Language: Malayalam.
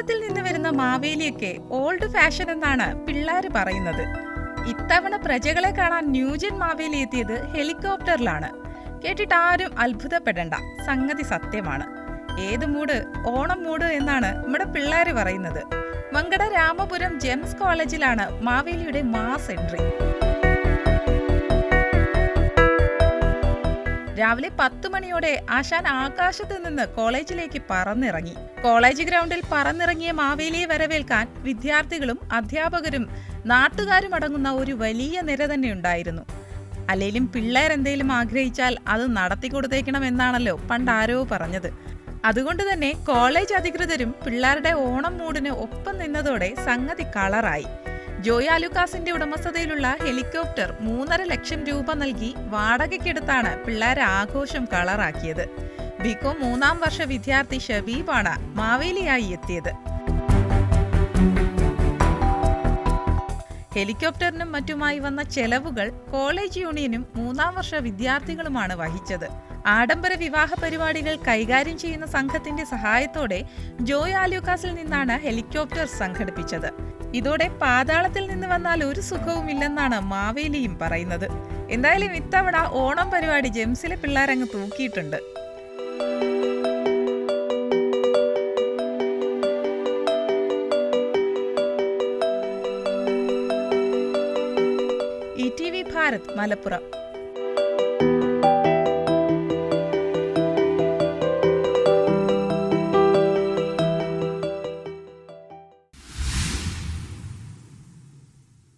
പാതാളത്തിൽ നിന്ന് വരുന്ന മാവേലിയൊക്കെ ഓൾഡ് ഫാഷൻ എന്നാണ് പിള്ളേര് പറയുന്നത്. ഇത്തവണ പ്രജകളെ കാണാൻ ന്യൂജൻ മാവേലി എത്തിയത് ഹെലികോപ്റ്ററിലാണ്. കേട്ടിട്ട് ആരും അത്ഭുതപ്പെടേണ്ട, സംഗതി സത്യമാണ്. ഏത് മൂഡ്? ഓണം മൂഡ് എന്നാണ് നമ്മുടെ പിള്ളേര് പറയുന്നത്. മങ്കട രാമപുരം ജെംസ് കോളേജിലാണ് മാവേലിയുടെ മാസ് എൻട്രി. രാവിലെ 10 മണിയോടെ ആശാൻ ആകാശത്ത് നിന്ന് കോളേജിലേക്ക് പറന്നിറങ്ങി. കോളേജ് ഗ്രൗണ്ടിൽ പറന്നിറങ്ങിയ മാവേലിയെ വരവേൽക്കാൻ വിദ്യാർത്ഥികളും അധ്യാപകരും നാട്ടുകാരും അടങ്ങുന്ന ഒരു വലിയ നിര തന്നെ ഉണ്ടായിരുന്നു. അല്ലെങ്കിലും പിള്ളേരെന്തേലും ആഗ്രഹിച്ചാൽ അത് നടത്തി കൊടുത്തേക്കണം എന്നാണല്ലോ പണ്ടാരോ പറഞ്ഞത്. അതുകൊണ്ട് തന്നെ കോളേജ് അധികൃതരും പിള്ളേരുടെ ഓണം മൂടിന് ഒപ്പം നിന്നതോടെ സംഗതി കളറായി. ജോയ് ആലുക്കാസിന്റെ ഉടമസ്ഥതയിലുള്ള ഹെലികോപ്റ്റർ 3.5 ലക്ഷം രൂപ നൽകി വാടകയ്ക്കെടുത്താണ് പിള്ളേരെ ആഘോഷം കളറാക്കിയത്. ബികോം 3-ാം വർഷ വിദ്യാർത്ഥി ഷബീബാണ് മാവേലിയായി എത്തിയത്. ഹെലികോപ്റ്ററിനും മറ്റുമായി വന്ന ചെലവുകൾ കോളേജ് യൂണിയനും 3-ാം വർഷ വിദ്യാർത്ഥികളുമാണ് വഹിച്ചത്. ആഡംബര വിവാഹ പരിപാടികൾ കൈകാര്യം ചെയ്യുന്ന സംഘത്തിന്റെ സഹായത്തോടെ ജോയ് ആലുക്കാസിൽ നിന്നാണ് ഹെലികോപ്റ്റർ സംഘടിപ്പിച്ചത്. ഇതോടെ പാതാളത്തിൽ നിന്ന് വന്നാൽ ഒരു സുഖവുമില്ലെന്നാണ് മാവേലിയും പറയുന്നത്. എന്തായാലും ഇത്തവണ ഓണം പരിപാടി ജെംസിലെ പിള്ളേരങ്ങ് തൂക്കിയിട്ടുണ്ട്. ETV ഭാരത്, മലപ്പുറം.